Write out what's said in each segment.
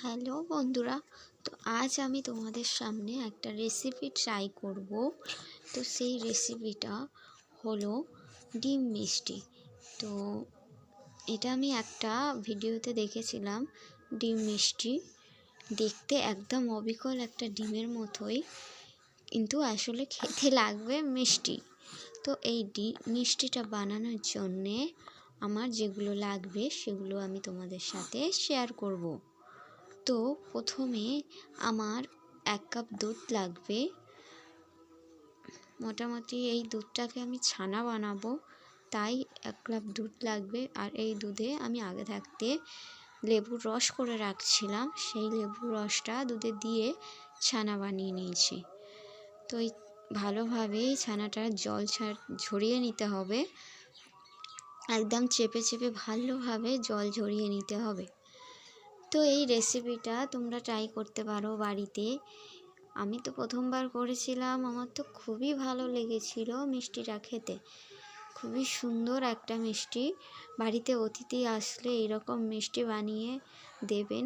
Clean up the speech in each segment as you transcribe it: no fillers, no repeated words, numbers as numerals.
Hello বন্ধুরা, তো আজ আমি তোমাদের সামনে একটা রেসিপি ট্রাই করব। তো সেই রেসিপিটা হলো ডিম মিষ্টি। তো এটা আমি একটা ভিডিওতে দেখেছিলাম। ডিম মিষ্টি দেখতে একদম অবিকল একটা ডিমের মতোই, কিন্তু আসলে খেতে লাগবে মিষ্টি। তো এই মিষ্টিটা বানানোর জন্যে আমার যেগুলো লাগবে সেগুলো আমি তোমাদের সাথে শেয়ার করব। তো প্রথমে আমার 1 কাপ দুধ লাগবে। মোটামুটি এই দুধটাকে আমি ছানা বানাবো, তাই 1 কাপ দুধ লাগবে। আর এই দুধে আমি আগে থাকতে লেবুর রস করে রাখছিলাম, সেই লেবুর রসটা দুধে দিয়ে ছানা বানিয়ে নিয়েছি। তো এই ভালোভাবে ছানাটার জল ঝরিয়ে নিতে হবে, একদম চেপে চেপে ভালোভাবে জল ঝরিয়ে নিতে হবে। তো এই রেসিপিটা তোমরা ট্রাই করতে পারো বাড়িতে। আমি তো প্রথমবার করেছিলাম, আমার তো খুবই ভালো লেগেছিল মিষ্টিটা খেতে। খুবই সুন্দর একটা মিষ্টি। বাড়িতে অতিথি আসলে এরকম মিষ্টি বানিয়ে দেবেন,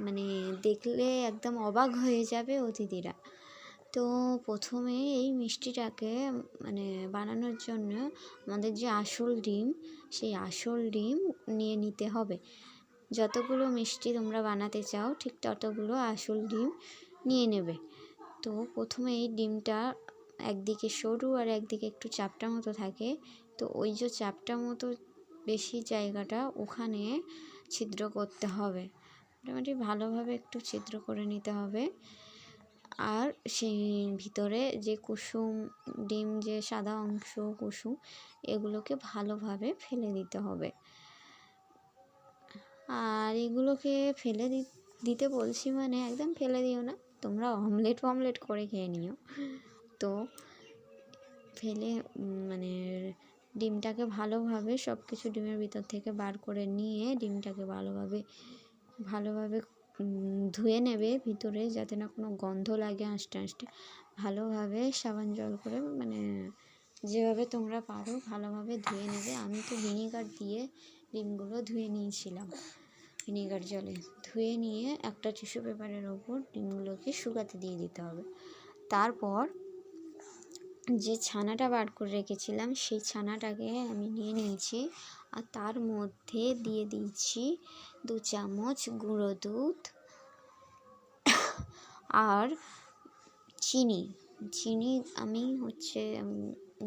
মানে দেখলে একদম অবাক হয়ে যাবে অতিথিরা। তো প্রথমে এই মিষ্টিটাকে বানানোর জন্য আমাদের যে আসল ডিম, সেই আসল ডিম নিয়ে নিতে হবে। যতগুলো মিষ্টি তোমরা বানাতে চাও ঠিক ততগুলো আসল ডিম নিয়ে নেবে। তো প্রথমে এই ডিমটা একদিকে সরু আর একদিকে একটু চাপটা মতো থাকে। তো ওই যে চাপটা মতো বেশি জায়গাটা ওখানে ছিদ্র করতে হবে, মোটামুটি ভালোভাবে একটু ছিদ্র করে নিতে হবে। আর সেই ভিতরে যে কুসুম ডিম, যে সাদা অংশ কুসুম, এগুলোকে ভালোভাবে ফেলে দিতে হবে। আর এগুলোকে ফেলে দিতে বলছি মানে একদম ফেলে দিও না, তোমরা অমলেট করে খেয়ে নিও। তো ফেলে ডিমটাকে ভালোভাবে সব কিছু ডিমের ভিতর থেকে বার করে নিয়ে ডিমটাকে ভালোভাবে ধুয়ে নেবে ভিতরে, যাতে না কোনো গন্ধ লাগে আস্তে ভালোভাবে সাবান জল করে যেভাবে তোমরা পারো ভালোভাবে ধুয়ে নেবে। আমি তো ভিনিগার দিয়ে ডিমগুলো ধুয়ে নিয়েছিলাম, ভিনিগার জলে ধুয়ে নিয়ে একটা টিস্যু পেপারের ওপর ডিমগুলোকে শুকাতে দিয়ে দিতে হবে। তারপর যে ছানাটা বার করে রেখেছিলাম সেই ছানাটাকে আমি নিয়ে নিয়েছি, আর তার মধ্যে দিয়ে দিয়েছি 2 চামচ গুঁড়ো দুধ আর চিনি আমি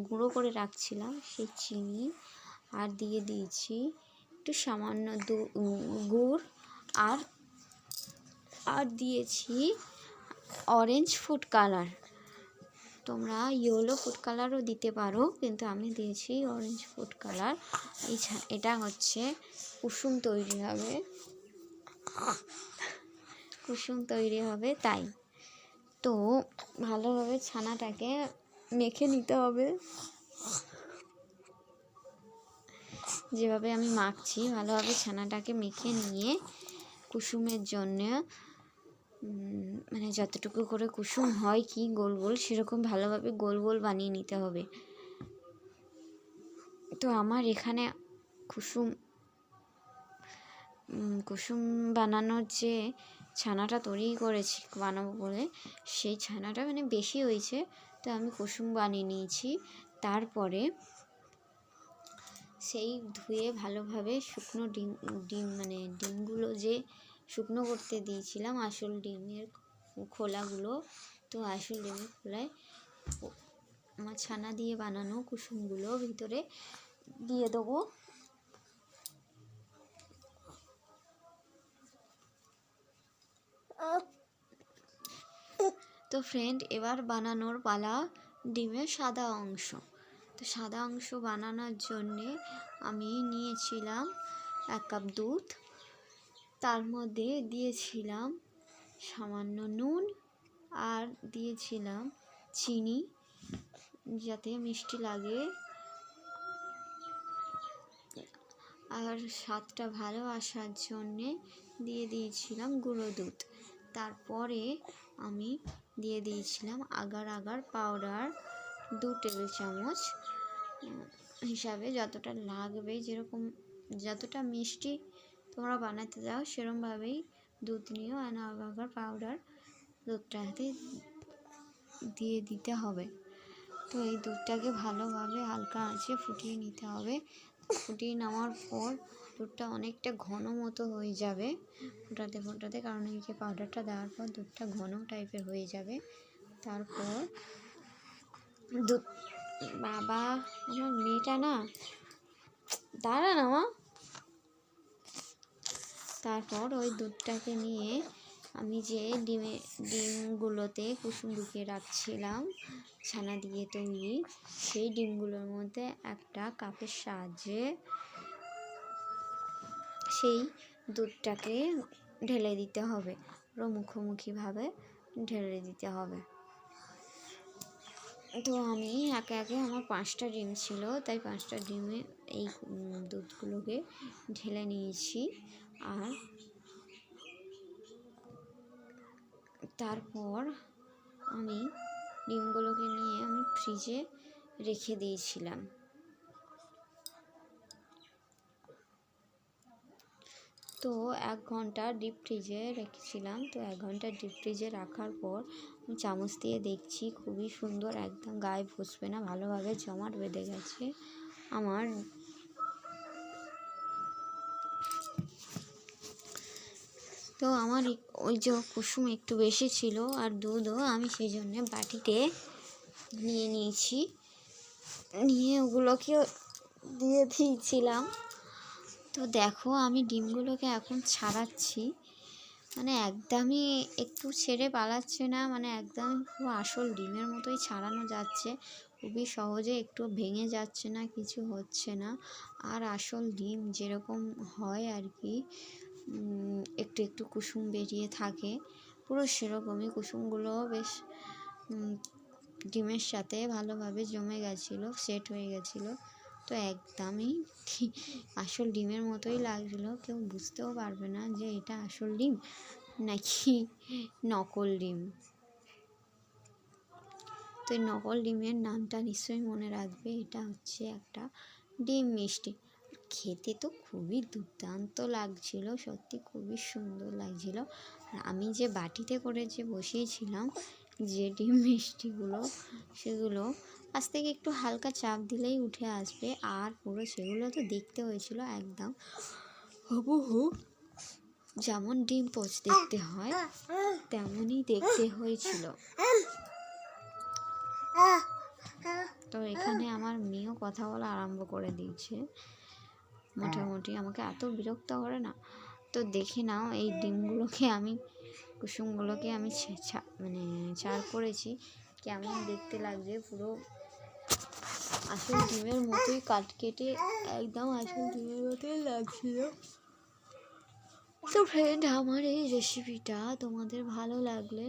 গুঁড়ো করে রাখছিলাম সেই চিনি, আর দিয়ে দিয়েছি একটু সামান্য গুড়, আর দিয়েছি অরেঞ্জ ফুড কালার। তোমরা ইয়েলো ফুড কালারও দিতে পারো, কিন্তু আমি দিয়েছি অরেঞ্জ ফুড কালার। এটা হচ্ছে কুসুম তৈরি হবে তাই। তো ভালোভাবে ছানাটাকে মেখে নিতে হবে, যেভাবে আমি মাখছি ভালোভাবে ছানাটাকে মেখে নিয়ে কুসুমের জন্য যতটুকু করে কুসুম হয় কি গোল গোল, সেরকম ভালোভাবে গোল গোল বানিয়ে নিতে হবে। তো আমার এখানে কুসুম বানানোর যে ছানাটা তৈরি করেছি বানাবো বলে, সেই ছানাটা বেশি হয়েছে, তো আমি কুসুম বানিয়ে নিয়েছি। তারপরে সেই ধুয়ে ভালোভাবে শুকনো ডিমগুলো যে শুকনো করতে দিয়েছিলাম, আসল ডিমের খোলাগুলো, তো আসল ডিমের খোলায় আমার ছানা দিয়ে বানানো কুসুমগুলো ভিতরে দিয়ে দেবো। তো ফ্রেন্ড, এবার বানানোর পালা ডিমের সাদা অংশ। তো সাদা অংশ বানানোর জন্যে আমি নিয়েছিলাম 1 কাপ দুধ, তার মধ্যে দিয়েছিলাম সামান্য নুন, আর দিয়েছিলাম চিনি যাতে মিষ্টি লাগে, আর স্বাদটা ভালো আসার জন্যে দিয়ে দিয়েছিলাম গুঁড়ো দুধ। তারপরে আমি দিয়ে দিয়েছিলাম আগার পাউডার 2 টেবিল চামচ হিসাবে, যতটা লাগবে, যতটা মিষ্টি তোমরা বানাতে চাও সেরকমভাবেই দুধ নিয়েও আবার পাউডার দুধটাতে দিয়ে দিতে হবে। তো এই দুধটাকে ভালোভাবে হালকা আঁচে ফুটিয়ে নিতে হবে। ফুটিয়ে নেওয়ার পর দুধটা অনেকটা ঘন মতো হয়ে যাবে ফোটাতে ফোটাতে, কারণ এই যে পাউডারটা দেওয়ার পর দুধটা ঘন টাইপের হয়ে যাবে। তারপর দুধ, বাবা আমার মেয়েটা না, দাঁড়া না মা। তারপর ওই দুধটাকে নিয়ে আমি যে ডিমগুলোতে কুসুম ঢুকিয়ে রাখছিলাম ছানা দিয়ে তৈরি, সেই ডিমগুলোর মধ্যে একটা কাপের সাহায্যে সেই দুধটাকে ঢেলে দিতে হবে, পুরো মুখোমুখিভাবে ঢেলে দিতে হবে। তো আমি একে একে আমার 5টা ডিম ছিল, তাই 5টা ডিমে এই দুধগুলোকে ঢেলে নিয়েছি। আর তারপর আমি ডিমগুলোকে নিয়ে আমি ফ্রিজে রেখে দিয়েছিলাম। তো 1 ঘন্টা ডিপ ফ্রিজে রেখেছিলাম। তো 1 ঘন্টা ডিপ ফ্রিজে রাখার পর আমি চামচ দিয়ে দেখছি খুবই সুন্দর, একদম গায়ে বসবে না, ভালোভাবে জমাট বেঁধে গেছে আমার। তো আমার ওই যে কুসুম একটু বেশি ছিল আর দুধও আমি সেই জন্য বাটিতে নিয়ে নিয়েছি, নিয়ে ওগুলোকে দিয়ে দিয়েছিলাম। তো দেখো আমি ডিমগুলোকে এখন ছাড়াচ্ছি, মানে একদমই একটু ছেড়ে পালাচ্ছে না, মানে একদম পুরো আসল ডিমের মতোই ছাড়ানো যাচ্ছে, খুবই সহজে, একটু ভেঙে যাচ্ছে না, কিছু হচ্ছে না। আর আসল ডিম যেরকম হয় আর কি, একটু একটু কুসুম বেরিয়ে থাকে, পুরো সেরকমই কুসুমগুলো বেশ ডিমের সাথে ভালোভাবে জমে গেছিলো, সেট হয়ে গেছিলো। তো একদমই আসল ডিমের মতোই লাগছিলো, কেউ বুঝতেও পারবে না যে এটা আসল ডিম নাকি নকল ডিম। তো এই নকল ডিমের নামটা নিশ্চয়ই মনে রাখবে, এটা হচ্ছে একটা ডিম মিষ্টি। খেতে তো খুবই দুর্দান্ত লাগছিল, সত্যি খুবই সুন্দর লাগছিল। আর আমি যে বাটিতে করে যে বসিয়েছিলাম যে ডিম মিষ্টিগুলো, সেগুলো আজ থেকে একটু হালকা চাপ দিলেই উঠে আসবে। আর পুরো সেগুলো তো দেখতে হয়েছিল একদম হুবহু যেমন ডিম পোচ দেখতে হয় তেমনই দেখতে হয়েছিল। তো এখানে আমার মেয়েও কথা বলা আরম্ভ করে দিয়েছে, মোটামুটি আমাকে এত বিরক্ত করে না। তো দেখে নাও এই ডিমগুলোকে আমি, কুসুমগুলোকে আমি মানে ছাড় করেছি, কেমন দেখতে লাগছে, পুরো আসল ডিমের মতোই কেটে একদম আসল ডিমের মতোই লাগছিল। তো ফ্রেন্ড, আমার এই রেসিপিটা তোমাদের ভালো লাগলে